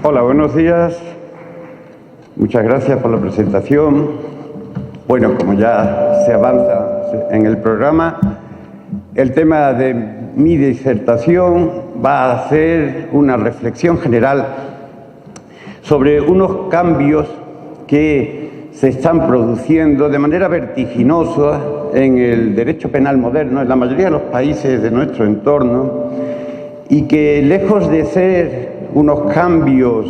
Hola, buenos días. Muchas gracias por la presentación. Bueno, como ya se avanza en el programa, el tema de mi disertación va a ser una reflexión general sobre unos cambios que se están produciendo de manera vertiginosa en el derecho penal moderno, en la mayoría de los países de nuestro entorno, y que lejos de ser unos cambios,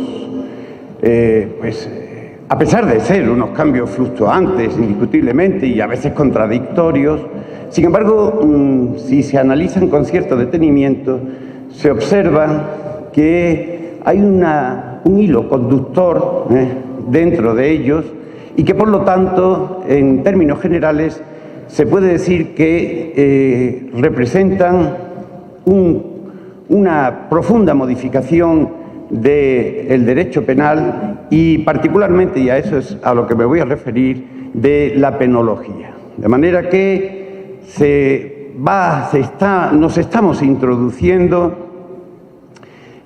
a pesar de ser unos cambios fluctuantes, indiscutiblemente, y a veces contradictorios, sin embargo, si se analizan con cierto detenimiento, se observa que hay un hilo conductor dentro de ellos y que, por lo tanto, en términos generales, se puede decir que representan una profunda modificación del derecho penal y particularmente, y a eso es a lo que me voy a referir, de la penología. De manera que nos estamos introduciendo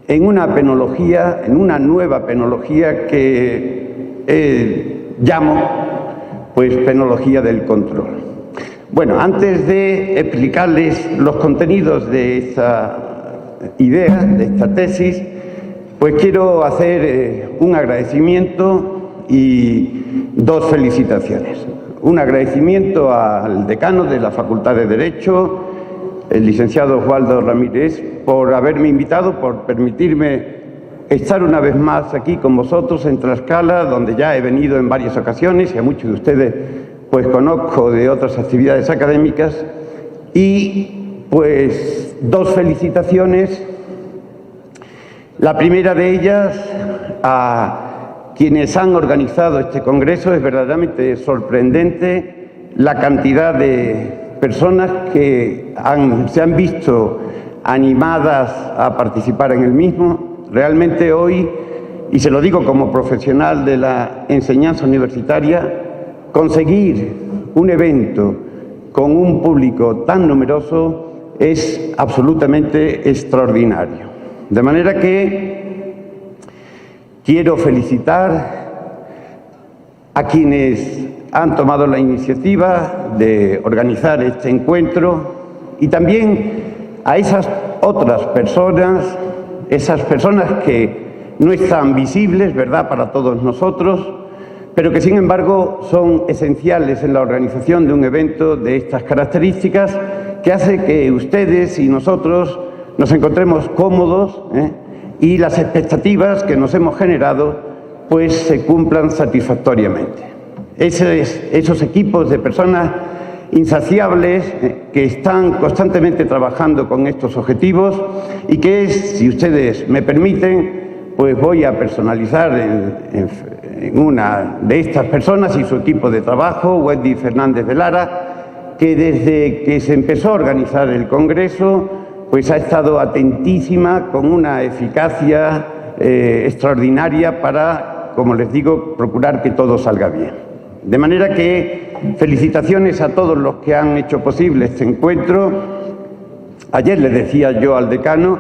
en una penología, en una nueva penología que llamo penología del control. Bueno, antes de explicarles los contenidos de esta idea, de esta tesis, quiero hacer un agradecimiento y dos felicitaciones. Un agradecimiento al decano de la Facultad de Derecho, el licenciado Osvaldo Ramírez, por haberme invitado, por permitirme estar una vez más aquí con vosotros en Tlaxcala, donde ya he venido en varias ocasiones y a muchos de ustedes conozco de otras actividades académicas. Y dos felicitaciones. La primera de ellas a quienes han organizado este congreso. Es verdaderamente sorprendente la cantidad de personas que se han visto animadas a participar en el mismo. Realmente hoy, y se lo digo como profesional de la enseñanza universitaria, conseguir un evento con un público tan numeroso es absolutamente extraordinario. De manera que quiero felicitar a quienes han tomado la iniciativa de organizar este encuentro y también a esas otras personas, esas personas que no están visibles, ¿verdad?, para todos nosotros, pero que sin embargo son esenciales en la organización de un evento de estas características, que hace que ustedes y nosotros nos encontremos cómodos y las expectativas que nos hemos generado se cumplan satisfactoriamente. Esos equipos de personas insaciables que están constantemente trabajando con estos objetivos y que si ustedes me permiten, voy a personalizar en una de estas personas y su equipo de trabajo, Wendy Fernández de Lara, que desde que se empezó a organizar el Congreso ha estado atentísima con una eficacia extraordinaria para, como les digo, procurar que todo salga bien. De manera que felicitaciones a todos los que han hecho posible este encuentro. Ayer le decía yo al decano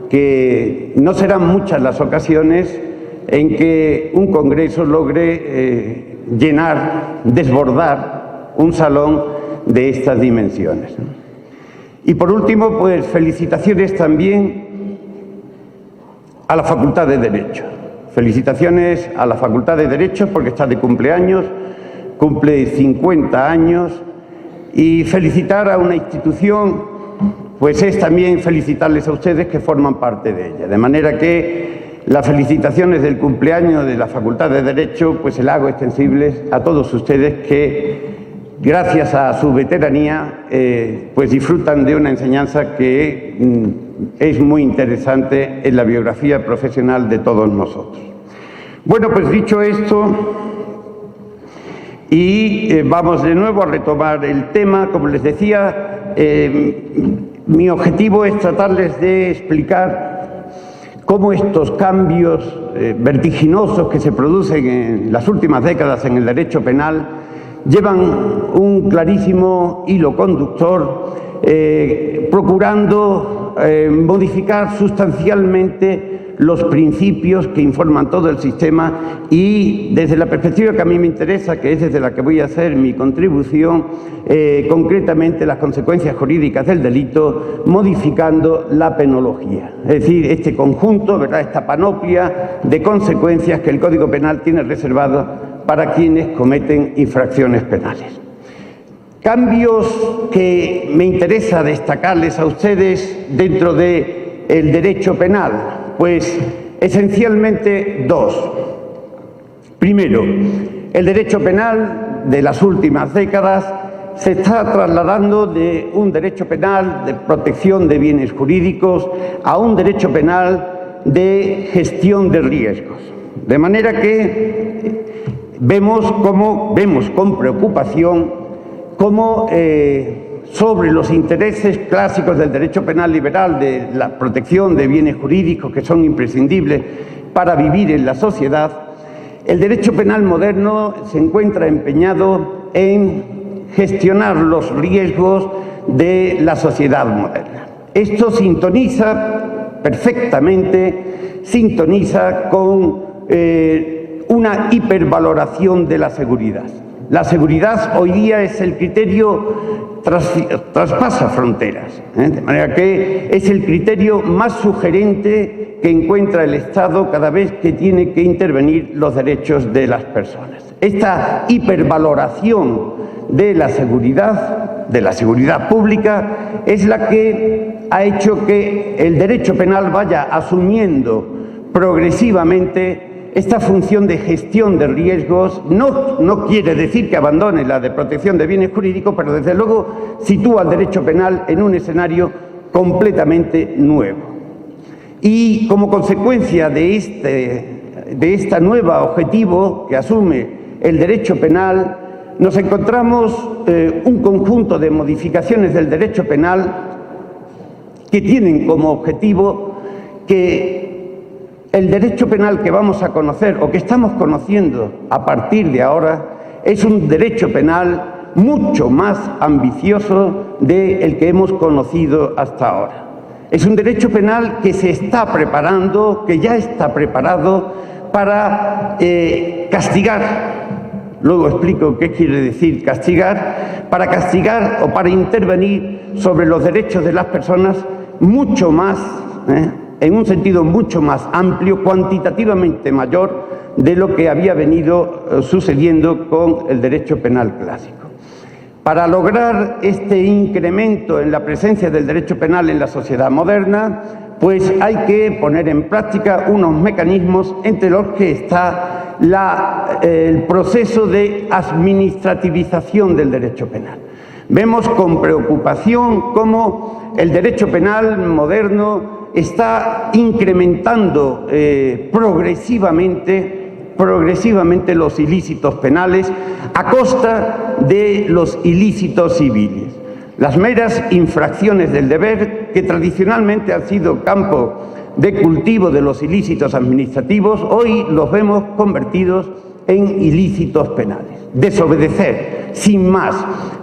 que no serán muchas las ocasiones en que un congreso logre llenar, desbordar un salón de estas dimensiones. Y por último, felicitaciones también a la Facultad de Derecho. Felicitaciones a la Facultad de Derecho porque está de cumpleaños, cumple 50 años, y felicitar a una institución es también felicitarles a ustedes que forman parte de ella. De manera que las felicitaciones del cumpleaños de la Facultad de Derecho se las hago extensibles a todos ustedes que, gracias a su veteranía, disfrutan de una enseñanza que es muy interesante en la biografía profesional de todos nosotros. Bueno, dicho esto, y vamos de nuevo a retomar el tema. Como les decía, mi objetivo es tratarles de explicar cómo estos cambios vertiginosos que se producen en las últimas décadas en el derecho penal llevan un clarísimo hilo conductor, procurando modificar sustancialmente los principios que informan todo el sistema y desde la perspectiva que a mí me interesa, que es desde la que voy a hacer mi contribución, concretamente las consecuencias jurídicas del delito, modificando la penología. Es decir, este conjunto, ¿verdad?, esta panoplia de consecuencias que el Código Penal tiene reservado para quienes cometen infracciones penales. Cambios que me interesa destacarles a ustedes dentro del derecho penal, pues esencialmente dos. Primero, el derecho penal de las últimas décadas se está trasladando de un derecho penal de protección de bienes jurídicos a un derecho penal de gestión de riesgos. De manera que vemos con preocupación cómo sobre los intereses clásicos del derecho penal liberal, de la protección de bienes jurídicos que son imprescindibles para vivir en la sociedad, el derecho penal moderno se encuentra empeñado en gestionar los riesgos de la sociedad moderna. Esto perfectamente sintoniza con una hipervaloración de la seguridad. La seguridad hoy día es el criterio, traspasa fronteras, de manera que es el criterio más sugerente que encuentra el Estado cada vez que tiene que intervenir los derechos de las personas. Esta hipervaloración de la seguridad pública, es la que ha hecho que el derecho penal vaya asumiendo progresivamente esta función de gestión de riesgos. No quiere decir que abandone la de protección de bienes jurídicos, pero desde luego sitúa al derecho penal en un escenario completamente nuevo. Y como consecuencia de este nuevo objetivo que asume el derecho penal, nos encontramos un conjunto de modificaciones del derecho penal que tienen como objetivo que el derecho penal que vamos a conocer o que estamos conociendo a partir de ahora es un derecho penal mucho más ambicioso del que hemos conocido hasta ahora. Es un derecho penal que se está preparando, que ya está preparado para castigar. Luego explico qué quiere decir castigar, para castigar o para intervenir sobre los derechos de las personas mucho más, en un sentido mucho más amplio, cuantitativamente mayor de lo que había venido sucediendo con el derecho penal clásico. Para lograr este incremento en la presencia del derecho penal en la sociedad moderna, pues hay que poner en práctica unos mecanismos entre los que está el proceso de administrativización del derecho penal. Vemos con preocupación cómo el derecho penal moderno está incrementando progresivamente los ilícitos penales a costa de los ilícitos civiles. Las meras infracciones del deber, que tradicionalmente han sido campo de cultivo de los ilícitos administrativos, hoy los vemos convertidos en ilícitos penales. Desobedecer, sin más,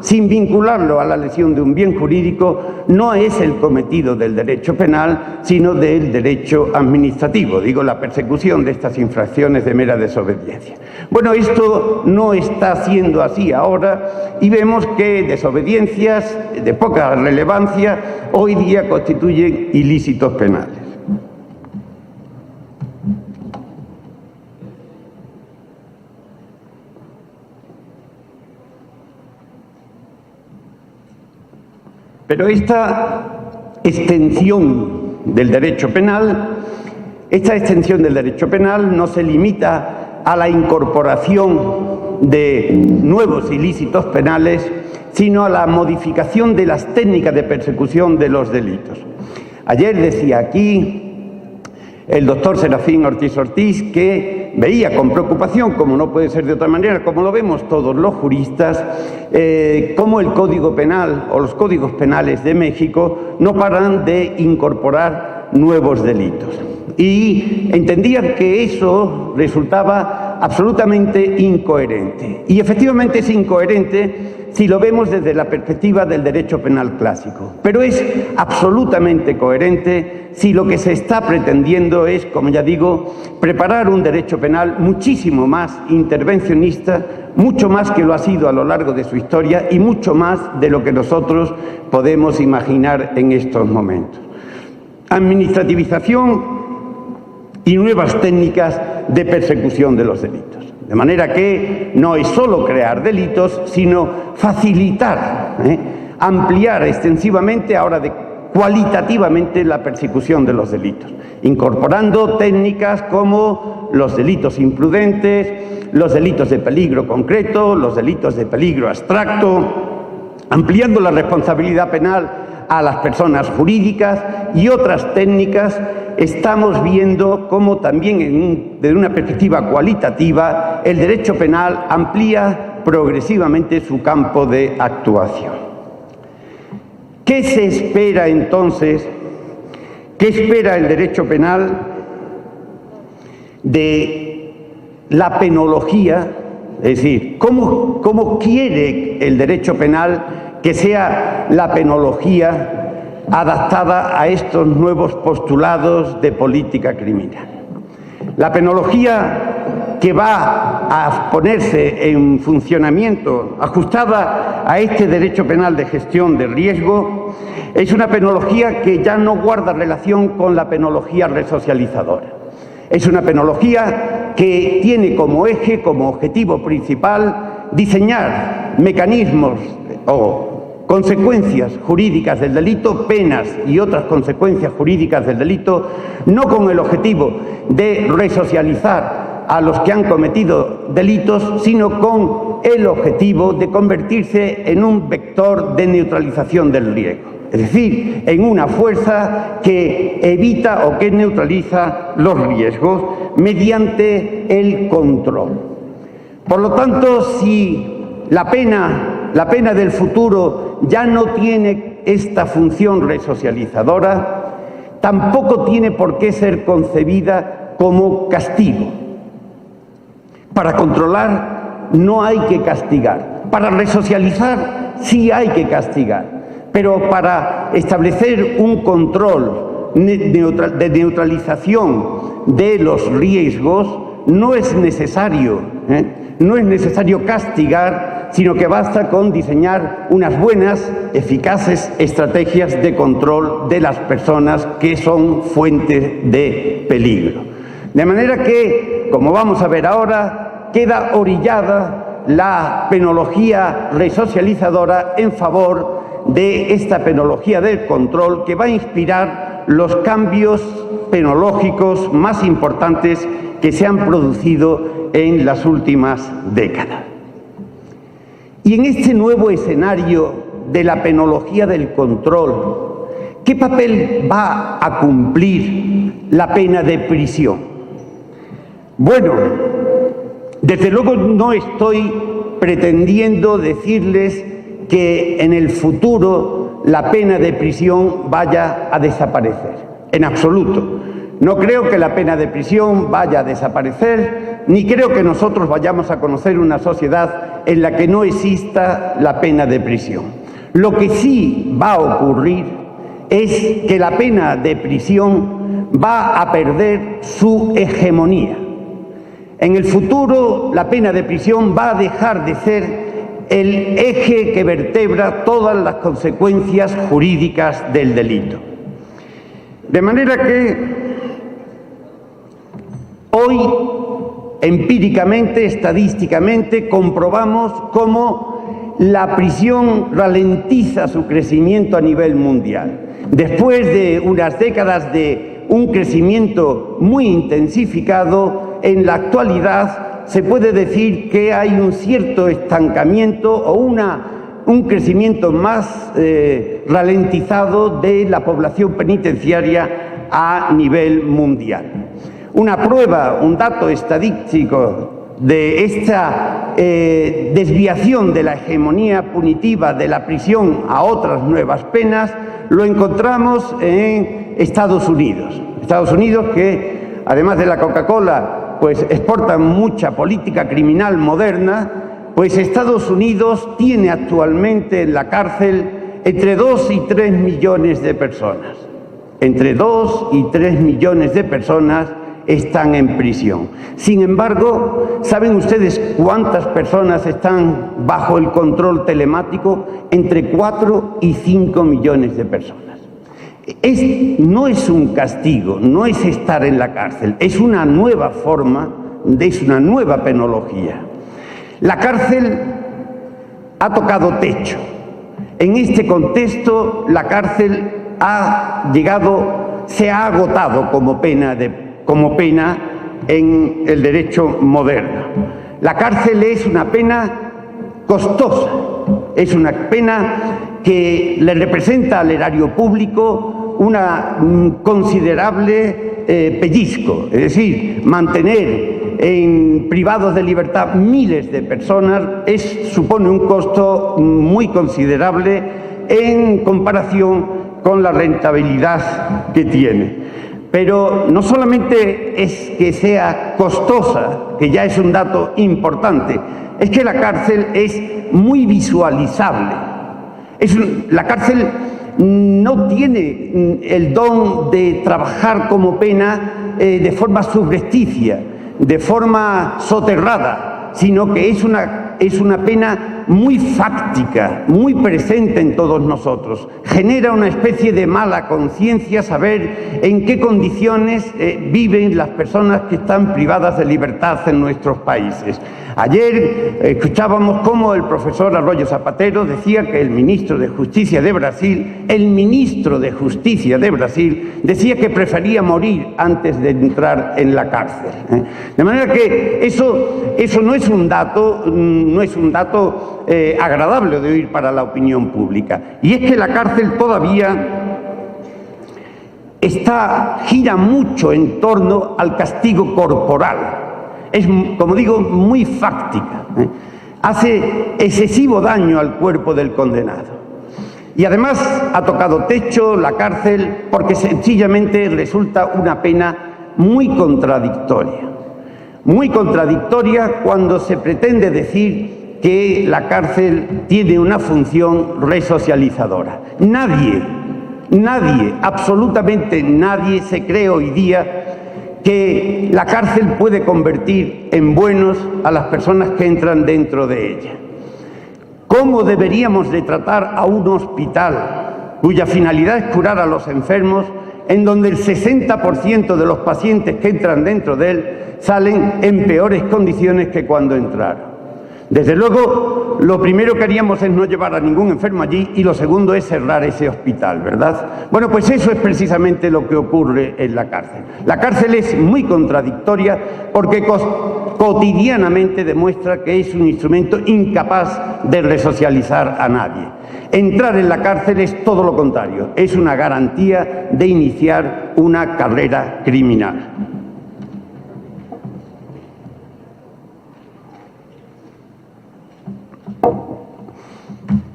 sin vincularlo a la lesión de un bien jurídico, no es el cometido del derecho penal, sino del derecho administrativo, digo, la persecución de estas infracciones de mera desobediencia. Bueno, esto no está siendo así ahora y vemos que desobediencias de poca relevancia hoy día constituyen ilícitos penales. Pero esta extensión del derecho penal no se limita a la incorporación de nuevos ilícitos penales, sino a la modificación de las técnicas de persecución de los delitos. Ayer decía aquí el doctor Serafín Ortiz Ortiz que veía con preocupación, como no puede ser de otra manera, como lo vemos todos los juristas, cómo el Código Penal o los códigos penales de México no paran de incorporar nuevos delitos. Y entendían que eso resultaba absolutamente incoherente. Y efectivamente es incoherente si lo vemos desde la perspectiva del derecho penal clásico, pero es absolutamente coherente si lo que se está pretendiendo es, como ya digo, preparar un derecho penal muchísimo más intervencionista, mucho más que lo ha sido a lo largo de su historia y mucho más de lo que nosotros podemos imaginar en estos momentos. Administrativización y nuevas técnicas de persecución de los delitos. De manera que no es solo crear delitos, sino facilitar, ampliar extensivamente, ahora cualitativamente, la persecución de los delitos, incorporando técnicas como los delitos imprudentes, los delitos de peligro concreto, los delitos de peligro abstracto, ampliando la responsabilidad penal a las personas jurídicas y otras técnicas. Estamos viendo cómo también desde una perspectiva cualitativa el derecho penal amplía progresivamente su campo de actuación. ¿Qué se espera entonces? ¿Qué espera el derecho penal de la penología? Es decir, ¿cómo quiere el derecho penal que sea la penología adaptada a estos nuevos postulados de política criminal? La penología que va a ponerse en funcionamiento, ajustada a este derecho penal de gestión de riesgo, es una penología que ya no guarda relación con la penología resocializadora. Es una penología que tiene como eje, como objetivo principal, diseñar mecanismos o consecuencias jurídicas del delito, penas y otras consecuencias jurídicas del delito, no con el objetivo de resocializar a los que han cometido delitos, sino con el objetivo de convertirse en un vector de neutralización del riesgo, es decir, en una fuerza que evita o que neutraliza los riesgos mediante el control. Por lo tanto, si la pena del futuro ya no tiene esta función resocializadora, tampoco tiene por qué ser concebida como castigo. Para controlar no hay que castigar, para resocializar sí hay que castigar, pero para establecer un control de neutralización de los riesgos no es necesario castigar, sino que basta con diseñar unas buenas, eficaces estrategias de control de las personas que son fuentes de peligro. De manera que, como vamos a ver ahora, queda orillada la penología resocializadora en favor de esta penología del control que va a inspirar los cambios penológicos más importantes que se han producido en las últimas décadas. Y en este nuevo escenario de la penología del control, ¿qué papel va a cumplir la pena de prisión? Bueno, desde luego no estoy pretendiendo decirles que en el futuro la pena de prisión vaya a desaparecer, en absoluto. No creo que la pena de prisión vaya a desaparecer, ni creo que nosotros vayamos a conocer una sociedad en la que no exista la pena de prisión. Lo que sí va a ocurrir es que la pena de prisión va a perder su hegemonía. En el futuro, la pena de prisión va a dejar de ser el eje que vertebra todas las consecuencias jurídicas del delito. De manera que hoy, empíricamente, estadísticamente, comprobamos cómo la prisión ralentiza su crecimiento a nivel mundial. Después de unas décadas de un crecimiento muy intensificado, en la actualidad se puede decir que hay un cierto estancamiento o un crecimiento más ralentizado de la población penitenciaria a nivel mundial. Una prueba, un dato estadístico de esta desviación de la hegemonía punitiva de la prisión a otras nuevas penas lo encontramos en Estados Unidos. Estados Unidos, que además de la Coca-Cola pues exportan mucha política criminal moderna, pues Estados Unidos tiene actualmente en la cárcel entre 2 y 3 millones de personas. Entre 2 y 3 millones de personas están en prisión. Sin embargo, ¿saben ustedes cuántas personas están bajo el control telemático? Entre 4 y 5 millones de personas. No es un castigo, no es estar en la cárcel, es una nueva forma, es una nueva penología. La cárcel ha tocado techo. En este contexto, la cárcel se ha agotado como pena en el derecho moderno. La cárcel es una pena costosa, es una pena que le representa al erario público un considerable pellizco, es decir, mantener privados de libertad miles de personas supone un costo muy considerable en comparación con la rentabilidad que tiene. Pero no solamente es que sea costosa, que ya es un dato importante, es que la cárcel es muy visualizable. La cárcel no tiene el don de trabajar como pena de forma subrepticia, de forma soterrada, sino que es una pena muy fáctica, muy presente en todos nosotros. Genera una especie de mala conciencia saber en qué condiciones viven las personas que están privadas de libertad en nuestros países. Ayer escuchábamos cómo el profesor Arroyo Zapatero decía que el ministro de Justicia de Brasil decía que prefería morir antes de entrar en la cárcel. De manera que eso no es un dato agradable de oír para la opinión pública. Y es que la cárcel todavía gira mucho en torno al castigo corporal. Es, como digo, muy fáctica. Hace excesivo daño al cuerpo del condenado. Y además ha tocado techo la cárcel porque sencillamente resulta una pena muy contradictoria. Muy contradictoria cuando se pretende decir que la cárcel tiene una función resocializadora. Nadie, absolutamente nadie se cree hoy día que la cárcel puede convertir en buenos a las personas que entran dentro de ella. ¿Cómo deberíamos de tratar a un hospital cuya finalidad es curar a los enfermos, en donde el 60% de los pacientes que entran dentro de él salen en peores condiciones que cuando entraron? Desde luego, lo primero que haríamos es no llevar a ningún enfermo allí y lo segundo es cerrar ese hospital, ¿verdad? Bueno, pues eso es precisamente lo que ocurre en la cárcel. La cárcel es muy contradictoria porque cotidianamente demuestra que es un instrumento incapaz de resocializar a nadie. Entrar en la cárcel es todo lo contrario, es una garantía de iniciar una carrera criminal.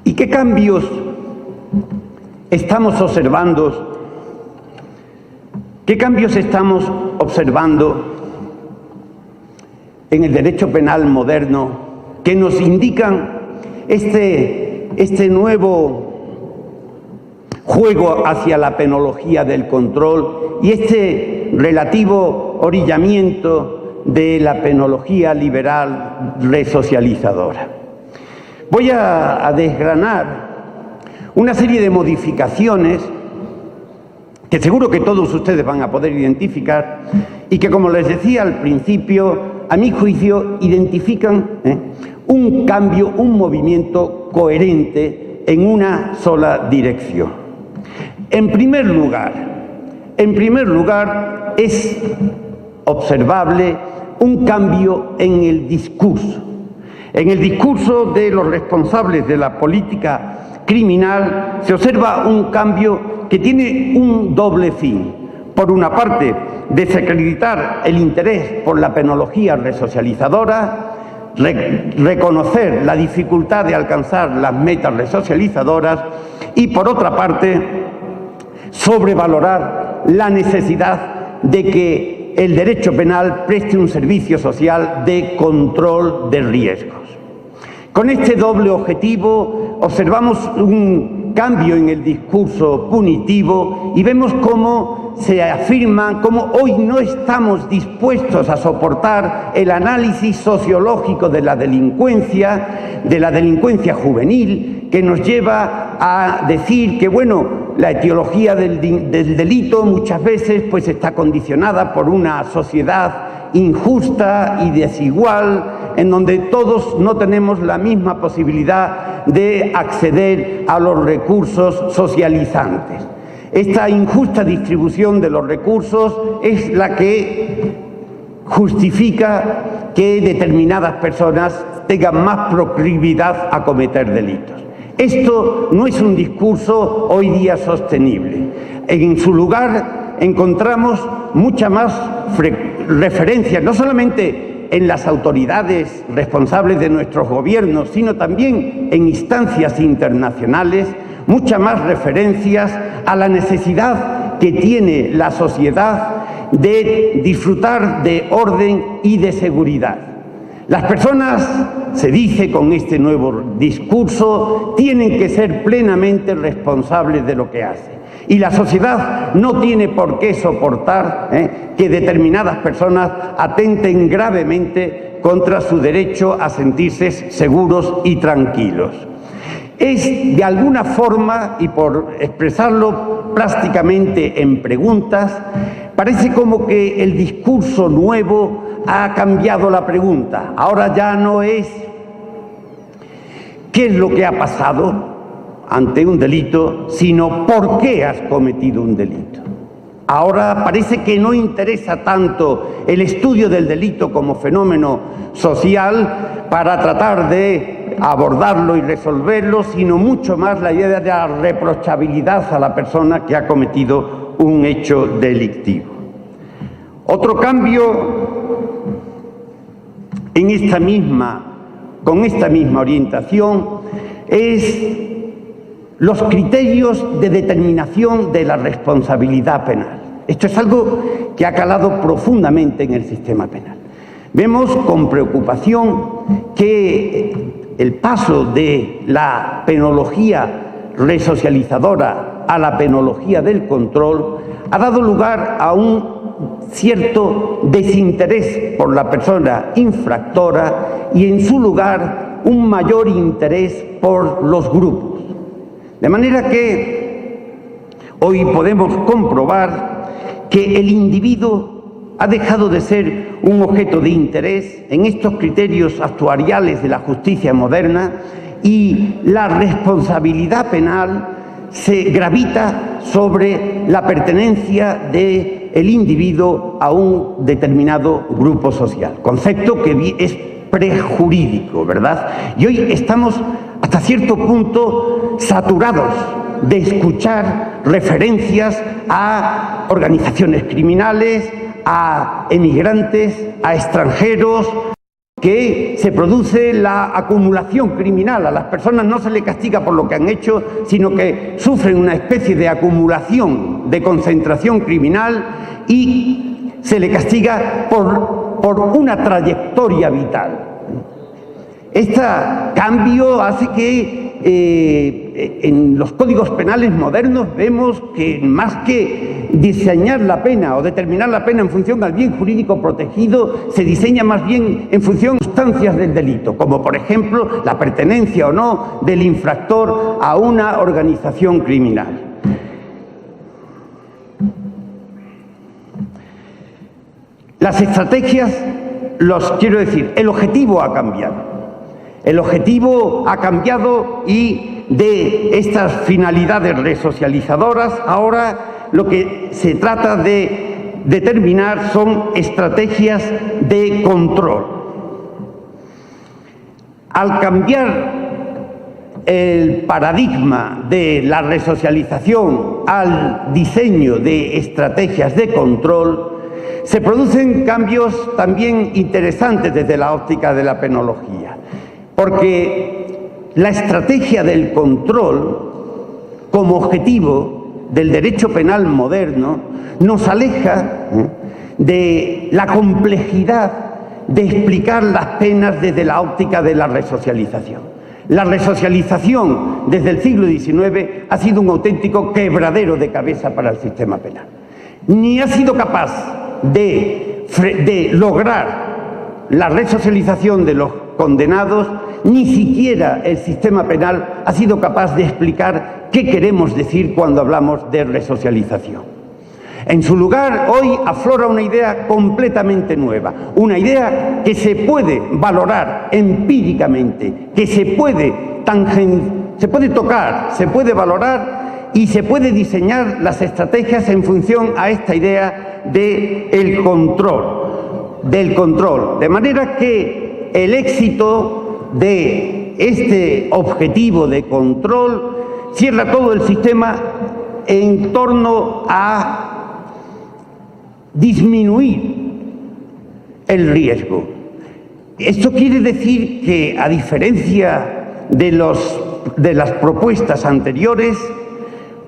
¿Y qué cambios estamos observando? ¿Qué cambios estamos observando en el derecho penal moderno que nos indican este nuevo juego hacia la penología del control y este relativo orillamiento de la penología liberal resocializadora? Voy a desgranar una serie de modificaciones que seguro que todos ustedes van a poder identificar y que, como les decía al principio, a mi juicio identifican un cambio, un movimiento coherente en una sola dirección. En primer lugar, es observable un cambio en el discurso. En el discurso de los responsables de la política criminal se observa un cambio que tiene un doble fin. Por una parte, desacreditar el interés por la penología resocializadora, reconocer la dificultad de alcanzar las metas resocializadoras y, por otra parte, sobrevalorar la necesidad de que el derecho penal preste un servicio social de control de riesgos. Con este doble objetivo observamos un cambio en el discurso punitivo y vemos cómo se afirma, cómo hoy no estamos dispuestos a soportar el análisis sociológico de la delincuencia juvenil, que nos lleva a decir que, bueno, la etiología del delito muchas veces pues está condicionada por una sociedad injusta y desigual, en donde todos no tenemos la misma posibilidad de acceder a los recursos socializantes. Esta injusta distribución de los recursos es la que justifica que determinadas personas tengan más proclividad a cometer delitos. Esto no es un discurso hoy día sostenible. En su lugar encontramos mucha más referencias, no solamente en las autoridades responsables de nuestros gobiernos, sino también en instancias internacionales, muchas más referencias a la necesidad que tiene la sociedad de disfrutar de orden y de seguridad. Las personas, se dice con este nuevo discurso, tienen que ser plenamente responsables de lo que hacen. Y la sociedad no tiene por qué soportar que determinadas personas atenten gravemente contra su derecho a sentirse seguros y tranquilos. Es de alguna forma, y por expresarlo plásticamente en preguntas, parece como que el discurso nuevo ha cambiado la pregunta. Ahora ya no es ¿qué es lo que ha pasado ante un delito?, sino ¿por qué has cometido un delito? Ahora parece que no interesa tanto el estudio del delito como fenómeno social para tratar de abordarlo y resolverlo, sino mucho más la idea de la reprochabilidad a la persona que ha cometido un hecho delictivo. Otro cambio con esta misma orientación es los criterios de determinación de la responsabilidad penal. Esto es algo que ha calado profundamente en el sistema penal. Vemos con preocupación que el paso de la penología resocializadora a la penología del control ha dado lugar a un cierto desinterés por la persona infractora y, en su lugar, un mayor interés por los grupos. De manera que hoy podemos comprobar que el individuo ha dejado de ser un objeto de interés en estos criterios actuariales de la justicia moderna y la responsabilidad penal se gravita sobre la pertenencia del individuo a un determinado grupo social, concepto que es prejurídico, ¿verdad? Y hoy estamos hasta cierto punto saturados de escuchar referencias a organizaciones criminales, a emigrantes, a extranjeros, que se produce la acumulación criminal. A las personas no se les castiga por lo que han hecho, sino que sufren una especie de acumulación, de concentración criminal, y se les castiga por una trayectoria vital. Este cambio hace que en los códigos penales modernos vemos que más que diseñar la pena o determinar la pena en función al bien jurídico protegido, se diseña más bien en función de circunstancias del delito, como por ejemplo la pertenencia o no del infractor a una organización criminal. Las estrategias, el objetivo ha cambiado. El objetivo ha cambiado y de estas finalidades resocializadoras ahora lo que se trata de determinar son estrategias de control. Al cambiar el paradigma de la resocialización al diseño de estrategias de control, se producen cambios también interesantes desde la óptica de la penología. Porque la estrategia del control, como objetivo del derecho penal moderno, nos aleja de la complejidad de explicar las penas desde la óptica de la resocialización. La resocialización desde el siglo XIX ha sido un auténtico quebradero de cabeza para el sistema penal. Ni ha sido capaz de lograr la resocialización de los condenados, ni siquiera el sistema penal ha sido capaz de explicar qué queremos decir cuando hablamos de resocialización. En su lugar, hoy aflora una idea completamente nueva, una idea que se puede valorar empíricamente, que se puede tocar, se puede valorar y se puede diseñar las estrategias en función a esta idea del control. De manera que el éxito de este objetivo de control cierra todo el sistema en torno a disminuir el riesgo. Esto quiere decir que, a diferencia de las propuestas anteriores,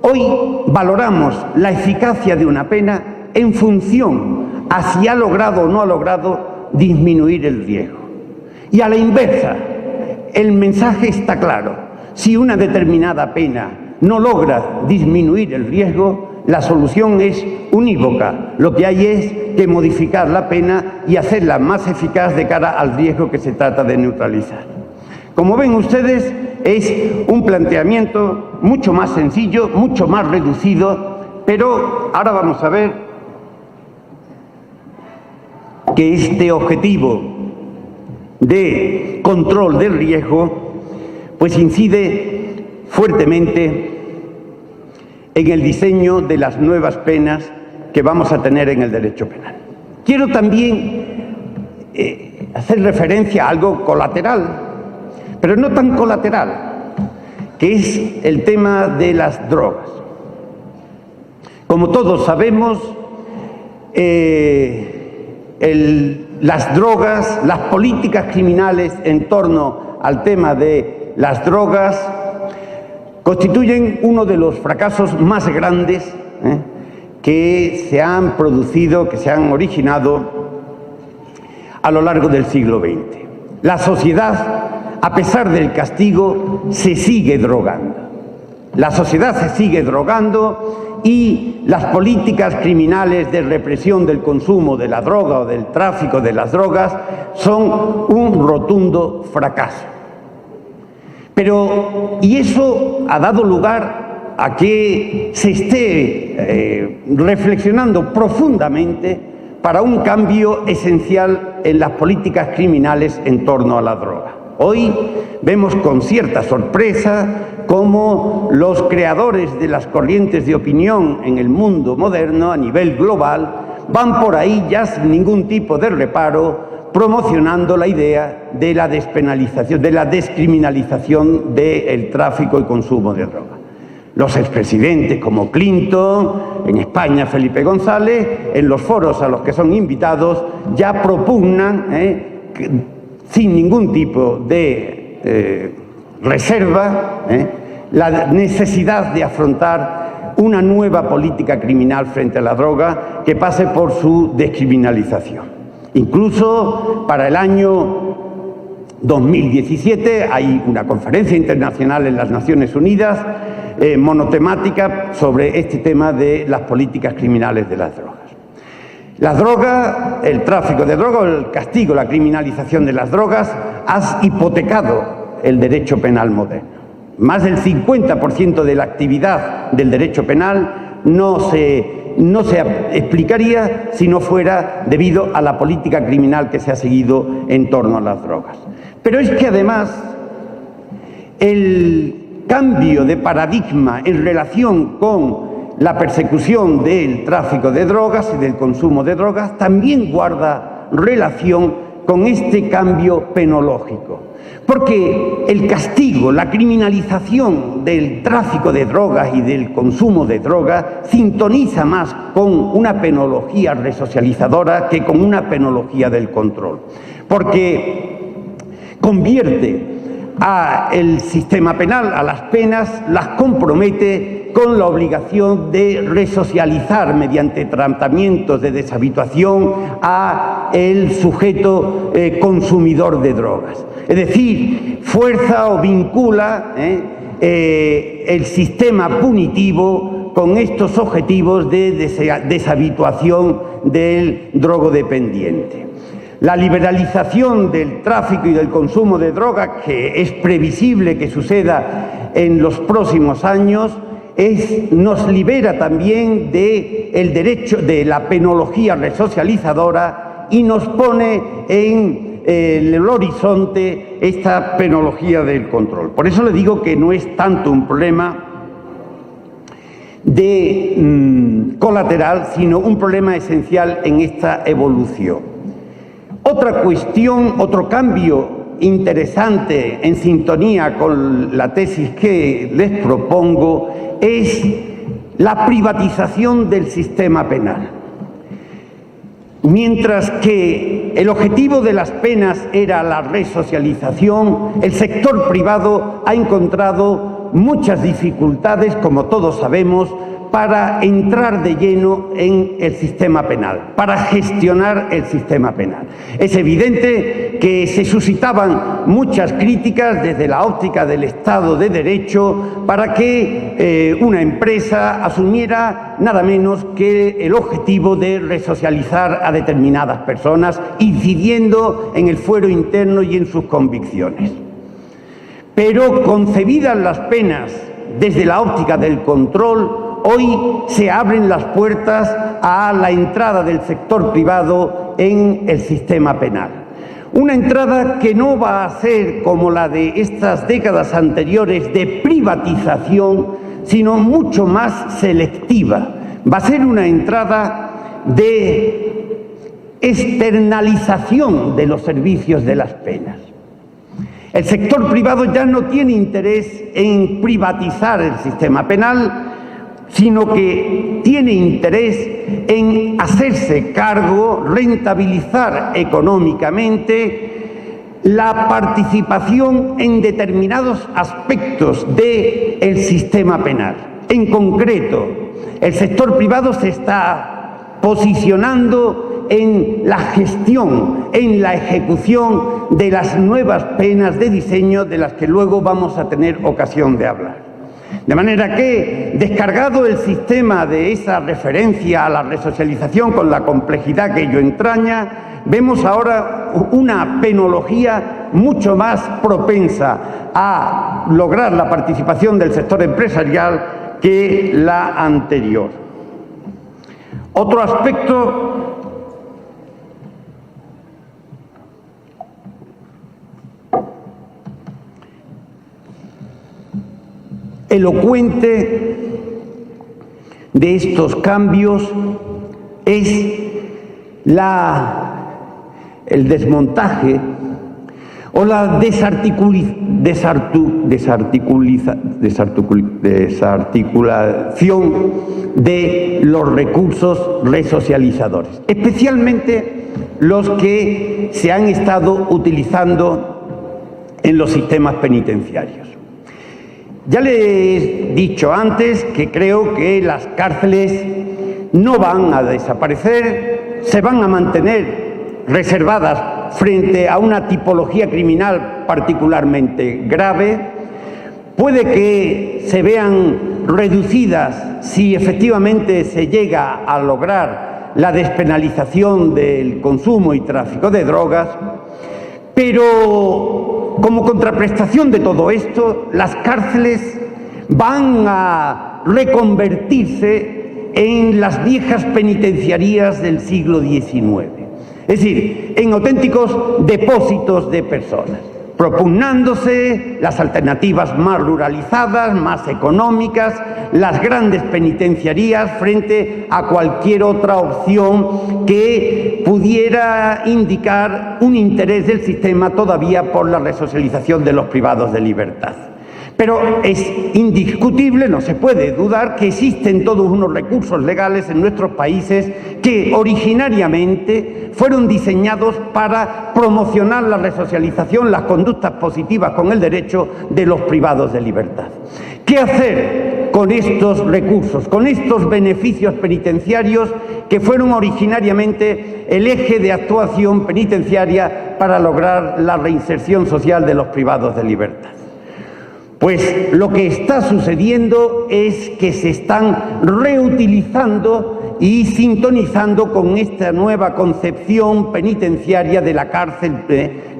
hoy valoramos la eficacia de una pena en función a si ha logrado o no ha logrado disminuir el riesgo. Y a la inversa, el mensaje está claro: si una determinada pena no logra disminuir el riesgo, la solución es unívoca. Lo que hay es que modificar la pena y hacerla más eficaz de cara al riesgo que se trata de neutralizar. Como ven ustedes, es un planteamiento mucho más sencillo, mucho más reducido, pero ahora vamos a ver que este objetivo de control del riesgo pues incide fuertemente en el diseño de las nuevas penas que vamos a tener en el derecho penal. Quiero también hacer referencia a algo colateral, pero no tan colateral, que es el tema de las drogas. Como todos sabemos, las drogas, las políticas criminales en torno al tema de las drogas constituyen uno de los fracasos más grandes que se han producido, que se han originado a lo largo del siglo XX. La sociedad, a pesar del castigo, se sigue drogando. La sociedad se sigue drogando y las políticas criminales de represión del consumo de la droga o del tráfico de las drogas son un rotundo fracaso. Y eso ha dado lugar a que se esté reflexionando profundamente para un cambio esencial en las políticas criminales en torno a la droga. Hoy vemos con cierta sorpresa cómo los creadores de las corrientes de opinión en el mundo moderno a nivel global van por ahí ya sin ningún tipo de reparo promocionando la idea de la despenalización, de la descriminalización del tráfico y consumo de droga. Los expresidentes como Clinton, en España Felipe González, en los foros a los que son invitados ya propugnan sin ningún tipo de reserva la necesidad de afrontar una nueva política criminal frente a la droga que pase por su descriminalización. Incluso para el año 2017 hay una conferencia internacional en las Naciones Unidas monotemática sobre este tema de las políticas criminales de las drogas. La droga, el tráfico de droga, el castigo, la criminalización de las drogas ha hipotecado el derecho penal moderno. Más del 50% de la actividad del derecho penal no se explicaría si no fuera debido a la política criminal que se ha seguido en torno a las drogas. Pero es que además el cambio de paradigma en relación con la persecución del tráfico de drogas y del consumo de drogas también guarda relación con este cambio penológico. Porque el castigo, la criminalización del tráfico de drogas y del consumo de drogas sintoniza más con una penología resocializadora que con una penología del control. Porque convierte al sistema penal, a las penas, las compromete con la obligación de resocializar mediante tratamientos de deshabituación a el sujeto consumidor de drogas. Es decir, fuerza o vincula el sistema punitivo con estos objetivos de deshabituación del drogodependiente. La liberalización del tráfico y del consumo de drogas, que es previsible que suceda en los próximos años, nos libera también del derecho de la penología resocializadora y nos pone en el horizonte esta penología del control. Por eso le digo que no es tanto un problema colateral, sino un problema esencial en esta evolución. Otra cuestión, otro cambio interesante en sintonía con la tesis que les propongo es la privatización del sistema penal. Mientras que el objetivo de las penas era la resocialización, el sector privado ha encontrado muchas dificultades, como todos sabemos, para entrar de lleno en el sistema penal, para gestionar el sistema penal. Es evidente que se suscitaban muchas críticas desde la óptica del Estado de Derecho para que una empresa asumiera nada menos que el objetivo de resocializar a determinadas personas, incidiendo en el fuero interno y en sus convicciones. Pero concebidas las penas desde la óptica del control, hoy se abren las puertas a la entrada del sector privado en el sistema penal. Una entrada que no va a ser como la de estas décadas anteriores de privatización, sino mucho más selectiva. Va a ser una entrada de externalización de los servicios de las penas. El sector privado ya no tiene interés en privatizar el sistema penal, sino que tiene interés en hacerse cargo, rentabilizar económicamente la participación en determinados aspectos del sistema penal. En concreto, el sector privado se está posicionando en la gestión, en la ejecución de las nuevas penas de diseño de las que luego vamos a tener ocasión de hablar. De manera que, descargado el sistema de esa referencia a la resocialización con la complejidad que ello entraña, vemos ahora una penología mucho más propensa a lograr la participación del sector empresarial que la anterior. Otro aspecto elocuente de estos cambios es el desmontaje o la desarticulación de los recursos resocializadores, especialmente los que se han estado utilizando en los sistemas penitenciarios. Ya les he dicho antes que creo que las cárceles no van a desaparecer, se van a mantener reservadas frente a una tipología criminal particularmente grave. Puede que se vean reducidas si efectivamente se llega a lograr la despenalización del consumo y tráfico de drogas, pero como contraprestación de todo esto, las cárceles van a reconvertirse en las viejas penitenciarías del siglo XIX, es decir, en auténticos depósitos de personas, propugnándose las alternativas más ruralizadas, más económicas, las grandes penitenciarías frente a cualquier otra opción que pudiera indicar un interés del sistema todavía por la resocialización de los privados de libertad. Pero es indiscutible, no se puede dudar, que existen todos unos recursos legales en nuestros países que originariamente fueron diseñados para promocionar la resocialización, las conductas positivas con el derecho de los privados de libertad. ¿Qué hacer con estos recursos, con estos beneficios penitenciarios que fueron originariamente el eje de actuación penitenciaria para lograr la reinserción social de los privados de libertad. Pues lo que está sucediendo es que se están reutilizando y sintonizando con esta nueva concepción penitenciaria de la cárcel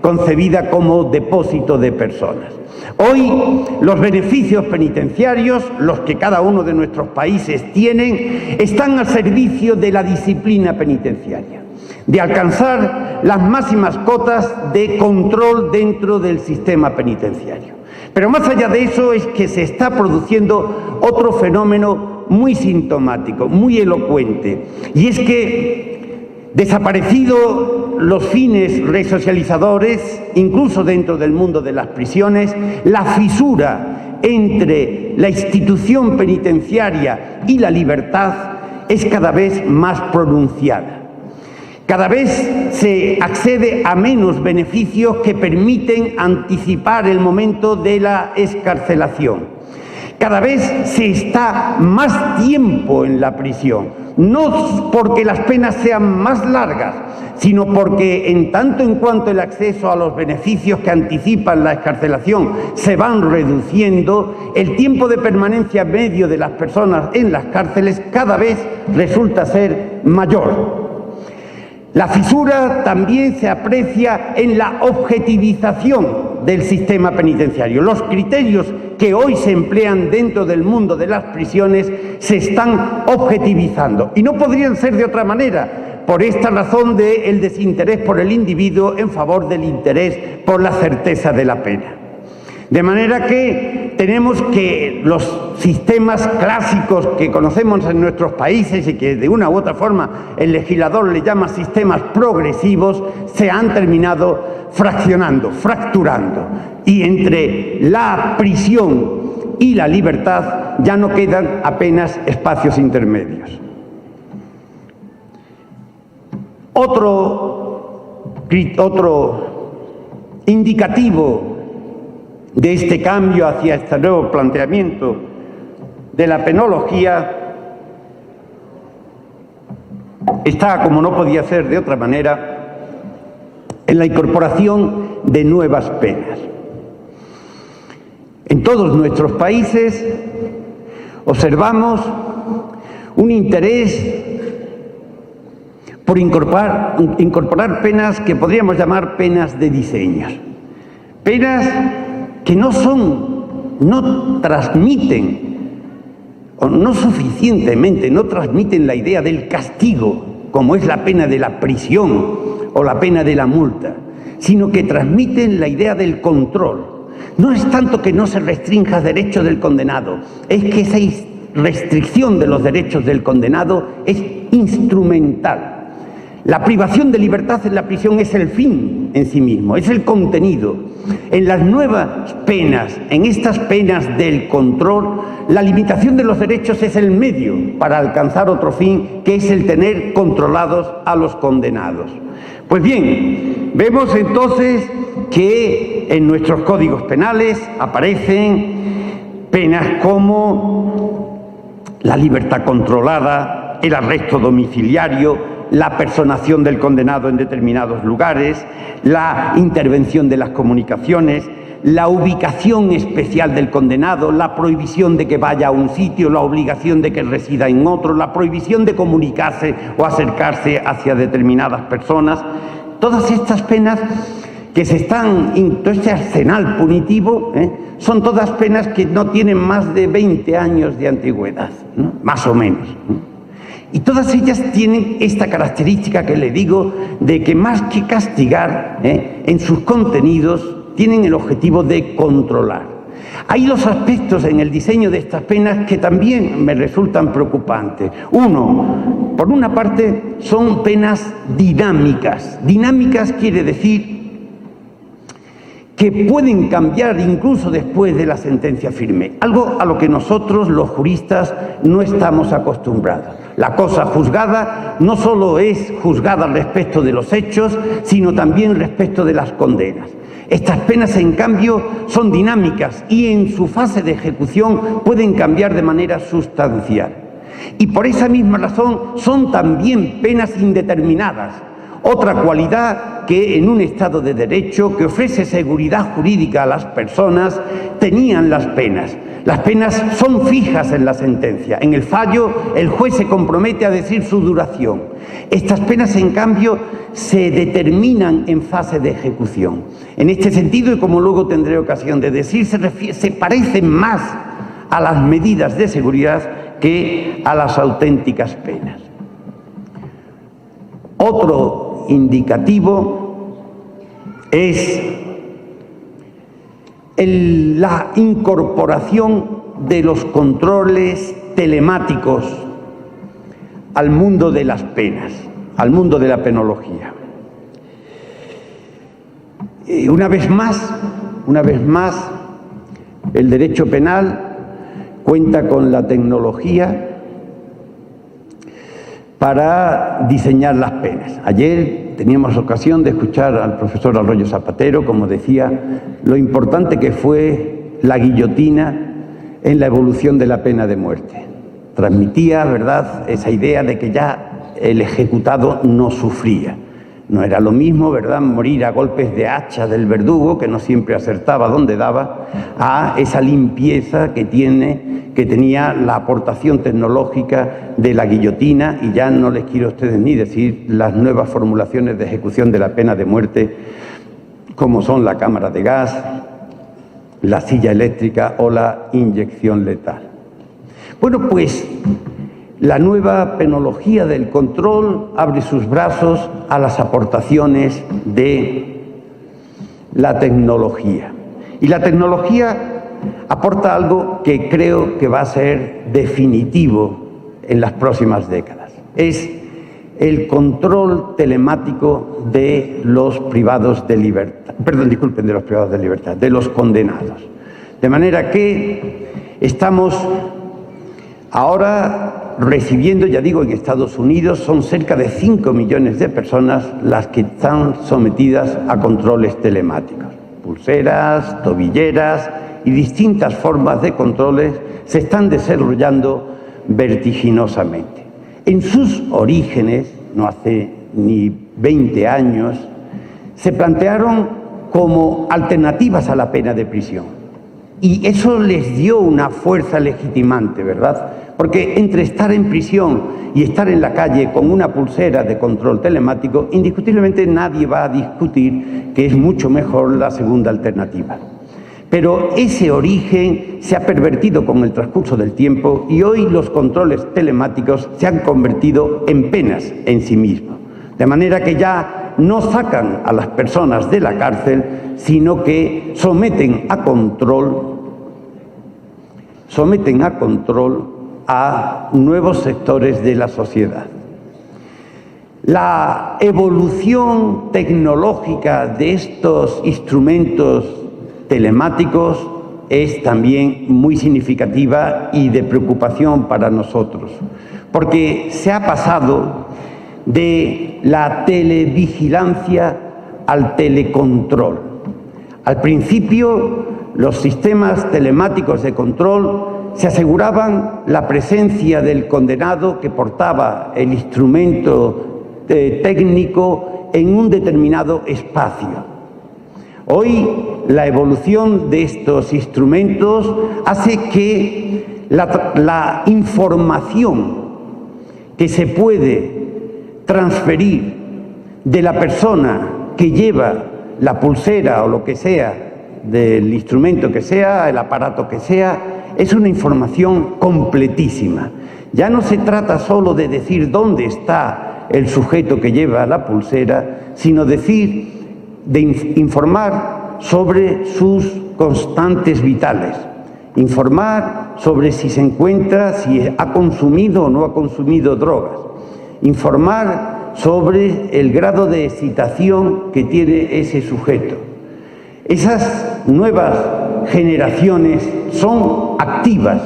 concebida como depósito de personas. Hoy los beneficios penitenciarios, los que cada uno de nuestros países tienen, están al servicio de la disciplina penitenciaria, de alcanzar las máximas cotas de control dentro del sistema penitenciario. Pero más allá de eso es que se está produciendo otro fenómeno muy sintomático, muy elocuente, y es que desaparecidos los fines resocializadores, incluso dentro del mundo de las prisiones, la fisura entre la institución penitenciaria y la libertad es cada vez más pronunciada. Cada vez se accede a menos beneficios que permiten anticipar el momento de la excarcelación. Cada vez se está más tiempo en la prisión, no porque las penas sean más largas, sino porque en tanto en cuanto el acceso a los beneficios que anticipan la excarcelación se van reduciendo, el tiempo de permanencia medio de las personas en las cárceles cada vez resulta ser mayor. La fisura también se aprecia en la objetivización del sistema penitenciario. Los criterios que hoy se emplean dentro del mundo de las prisiones se están objetivizando y no podrían ser de otra manera, por esta razón del desinterés por el individuo en favor del interés por la certeza de la pena. De manera que tenemos que los sistemas clásicos que conocemos en nuestros países y que de una u otra forma el legislador le llama sistemas progresivos, se han terminado fraccionando, fracturando. Y entre la prisión y la libertad ya no quedan apenas espacios intermedios. Otro indicativo de este cambio hacia este nuevo planteamiento de la penología está, como no podía ser de otra manera, en la incorporación de nuevas penas. En todos nuestros países observamos un interés por incorporar penas que podríamos llamar penas de diseño. Penas que no transmiten, o no suficientemente, no transmiten la idea del castigo, como es la pena de la prisión o la pena de la multa, sino que transmiten la idea del control. No es tanto que no se restrinja derecho del condenado, es que esa restricción de los derechos del condenado es instrumental. La privación de libertad en la prisión es el fin en sí mismo, es el contenido. En las nuevas penas, en estas penas del control, la limitación de los derechos es el medio para alcanzar otro fin, que es el tener controlados a los condenados. Pues bien, vemos entonces que en nuestros códigos penales aparecen penas como la libertad controlada, el arresto domiciliario, la personación del condenado en determinados lugares, la intervención de las comunicaciones, la ubicación especial del condenado, la prohibición de que vaya a un sitio, la obligación de que resida en otro, la prohibición de comunicarse o acercarse hacia determinadas personas. Todas estas penas que todo este arsenal punitivo, son todas penas que no tienen más de 20 años de antigüedad, ¿no? Más o menos, ¿no? Y todas ellas tienen esta característica que le digo, de que más que castigar, en sus contenidos tienen el objetivo de controlar. Hay dos aspectos en el diseño de estas penas que también me resultan preocupantes. Uno, por una parte, son penas dinámicas. Dinámicas quiere decir que pueden cambiar incluso después de la sentencia firme, algo a lo que nosotros los juristas no estamos acostumbrados. La cosa juzgada no solo es juzgada respecto de los hechos, sino también respecto de las condenas. Estas penas, en cambio, son dinámicas y en su fase de ejecución pueden cambiar de manera sustancial. Y por esa misma razón son también penas indeterminadas, otra cualidad que en un Estado de Derecho que ofrece seguridad jurídica a las personas tenían las penas. Las penas son fijas en la sentencia. En el fallo, el juez se compromete a decir su duración. Estas penas, en cambio, se determinan en fase de ejecución. En este sentido, y como luego tendré ocasión de decir, se parecen más a las medidas de seguridad que a las auténticas penas. Otro indicativo es la incorporación de los controles telemáticos al mundo de las penas, al mundo de la penología. Una vez más, el derecho penal cuenta con la tecnología para diseñar las penas. Ayer teníamos ocasión de escuchar al profesor Arroyo Zapatero, como decía, lo importante que fue la guillotina en la evolución de la pena de muerte. Transmitía, ¿verdad?, esa idea de que ya el ejecutado no sufría. No era lo mismo, ¿verdad?, morir a golpes de hacha del verdugo, que no siempre acertaba donde daba, a esa limpieza que tenía la aportación tecnológica de la guillotina, y ya no les quiero a ustedes ni decir las nuevas formulaciones de ejecución de la pena de muerte, como son la cámara de gas, la silla eléctrica o la inyección letal. Bueno, pues la nueva penología del control abre sus brazos a las aportaciones de la tecnología. Y la tecnología aporta algo que creo que va a ser definitivo en las próximas décadas. Es el control telemático de los privados de libertad. De los privados de libertad, de los condenados. De manera que estamos ahora recibiendo, ya digo, en Estados Unidos son cerca de 5 millones de personas las que están sometidas a controles telemáticos. Pulseras, tobilleras y distintas formas de controles se están desarrollando vertiginosamente. En sus orígenes, no hace ni 20 años, se plantearon como alternativas a la pena de prisión. Y eso les dio una fuerza legitimante, ¿verdad? Porque entre estar en prisión y estar en la calle con una pulsera de control telemático, indiscutiblemente nadie va a discutir que es mucho mejor la segunda alternativa. Pero ese origen se ha pervertido con el transcurso del tiempo y hoy los controles telemáticos se han convertido en penas en sí mismos. De manera que ya no sacan a las personas de la cárcel, sino que someten a control a nuevos sectores de la sociedad. La evolución tecnológica de estos instrumentos telemáticos es también muy significativa y de preocupación para nosotros, porque se ha pasado de la televigilancia al telecontrol. Al principio, los sistemas telemáticos de control se aseguraban la presencia del condenado que portaba el instrumento técnico en un determinado espacio. Hoy la evolución de estos instrumentos hace que la información que se puede transferir de la persona que lleva la pulsera o lo que sea, del instrumento que sea, el aparato que sea, es una información completísima. Ya no se trata solo de decir dónde está el sujeto que lleva la pulsera, sino de informar sobre sus constantes vitales, informar sobre si se encuentra, si ha consumido o no ha consumido drogas, informar sobre el grado de excitación que tiene ese sujeto, Esas nuevas generaciones son activas,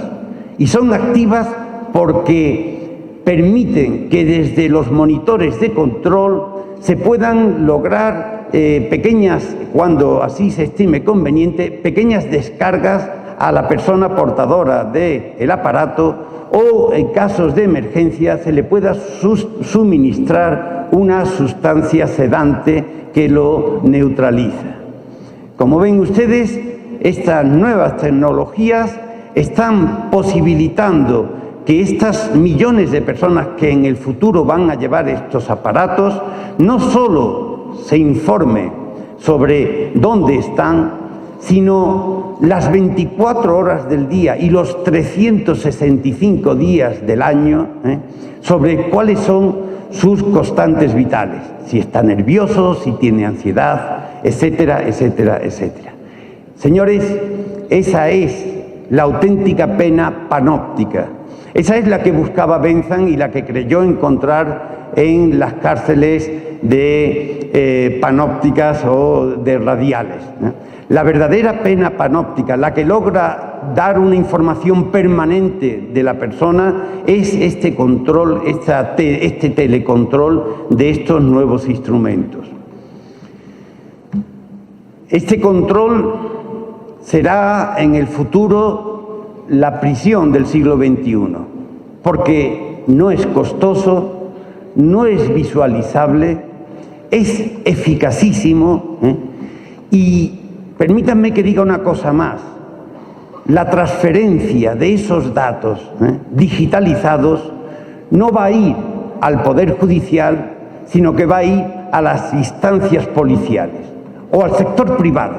y son activas porque permiten que desde los monitores de control se puedan lograr pequeñas, cuando así se estime conveniente, pequeñas descargas a la persona portadora del aparato, o en casos de emergencia se le pueda suministrar una sustancia sedante que lo neutraliza. Como ven ustedes, estas nuevas tecnologías están posibilitando que estas millones de personas que en el futuro van a llevar estos aparatos no solo se informe sobre dónde están, sino las 24 horas del día y los 365 días del año, sobre cuáles son sus constantes vitales, si está nervioso, si tiene ansiedad, etcétera, etcétera, etcétera. Señores, esa es la auténtica pena panóptica. Esa es la que buscaba Bentham y la que creyó encontrar en las cárceles de panópticas o de radiales, ¿no? La verdadera pena panóptica, la que logra dar una información permanente de la persona, es este control, este telecontrol de estos nuevos instrumentos. Este control será en el futuro la prisión del siglo XXI, porque no es costoso, no es visualizable, es eficacísimo, y permítanme que diga una cosa más. La transferencia de esos datos digitalizados no va a ir al Poder Judicial, sino que va a ir a las instancias policiales o al sector privado,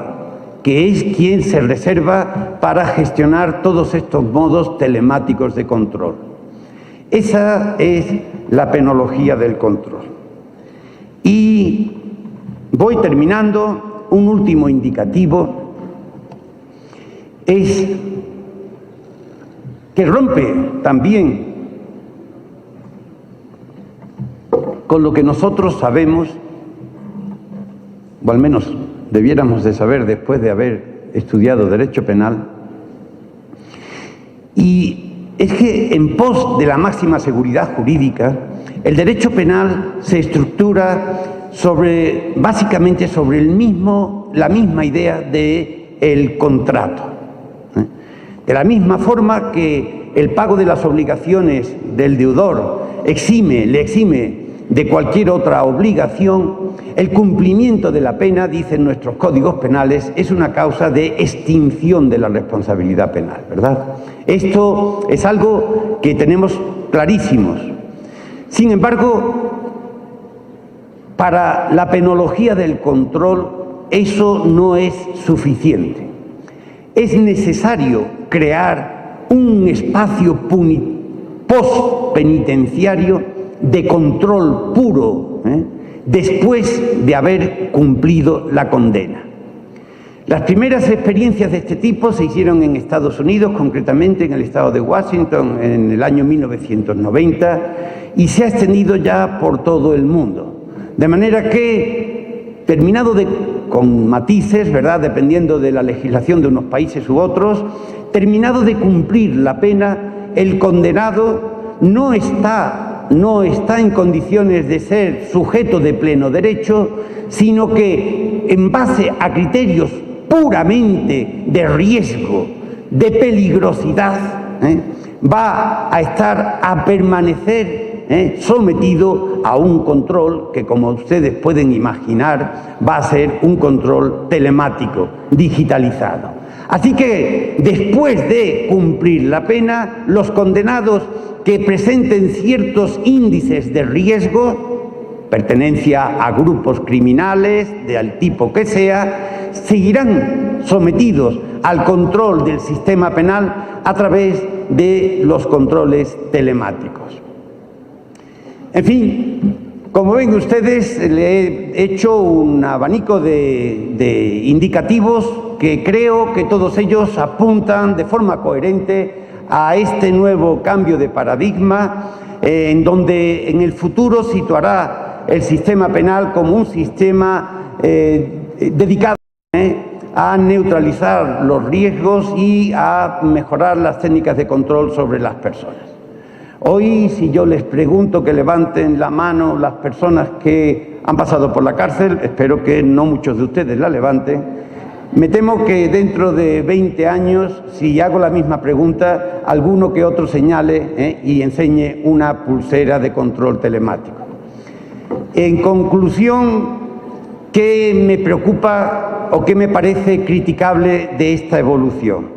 que es quien se reserva para gestionar todos estos modos telemáticos de control. Esa es la penología del control. Y voy terminando. Un último indicativo es que rompe también con lo que nosotros sabemos, o al menos debiéramos de saber después de haber estudiado Derecho Penal, y es que en pos de la máxima seguridad jurídica, el derecho penal se estructura básicamente sobre la misma idea del contrato. De la misma forma que el pago de las obligaciones del deudor le exime de cualquier otra obligación, el cumplimiento de la pena, dicen nuestros códigos penales, es una causa de extinción de la responsabilidad penal, ¿verdad? Esto es algo que tenemos clarísimos. Sin embargo, para la penología del control, eso no es suficiente. Es necesario crear un espacio postpenitenciario de control puro, después de haber cumplido la condena. Las primeras experiencias de este tipo se hicieron en Estados Unidos, concretamente en el estado de Washington, en el año 1990, y se ha extendido ya por todo el mundo. De manera que, con matices, ¿verdad?, dependiendo de la legislación de unos países u otros, terminado de cumplir la pena, el condenado no está en condiciones de ser sujeto de pleno derecho, sino que, en base a criterios puramente de riesgo, de peligrosidad, va a permanecer sometido a un control que, como ustedes pueden imaginar, va a ser un control telemático, digitalizado. Así que, después de cumplir la pena, los condenados que presenten ciertos índices de riesgo, pertenencia a grupos criminales, del tipo que sea, seguirán sometidos al control del sistema penal a través de los controles telemáticos. En fin, como ven ustedes, le he hecho un abanico de indicativos que creo que todos ellos apuntan de forma coherente a este nuevo cambio de paradigma, en donde en el futuro situará el sistema penal como un sistema dedicado a neutralizar los riesgos y a mejorar las técnicas de control sobre las personas. Hoy, si yo les pregunto que levanten la mano las personas que han pasado por la cárcel, espero que no muchos de ustedes la levanten, me temo que dentro de 20 años, si hago la misma pregunta, alguno que otro señale y enseñe una pulsera de control telemático. En conclusión, ¿qué me preocupa o qué me parece criticable de esta evolución?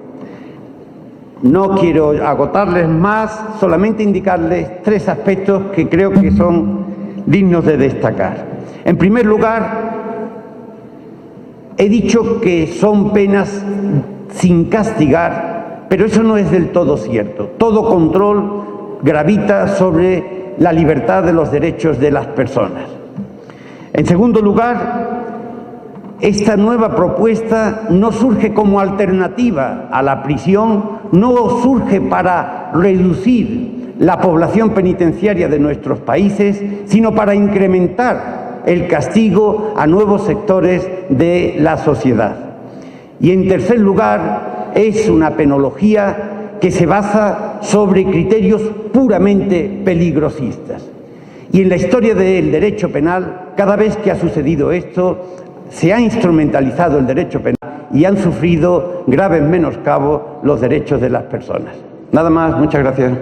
No quiero agotarles más, solamente indicarles 3 aspectos que creo que son dignos de destacar. En primer lugar, he dicho que son penas sin castigar, pero eso no es del todo cierto. Todo control gravita sobre la libertad de los derechos de las personas. En segundo lugar, esta nueva propuesta no surge como alternativa a la prisión, no surge para reducir la población penitenciaria de nuestros países, sino para incrementar el castigo a nuevos sectores de la sociedad. Y en tercer lugar, es una penología que se basa sobre criterios puramente peligrosistas. Y en la historia del derecho penal, cada vez que ha sucedido esto, se ha instrumentalizado el derecho penal y han sufrido graves menoscabos los derechos de las personas. Nada más, muchas gracias.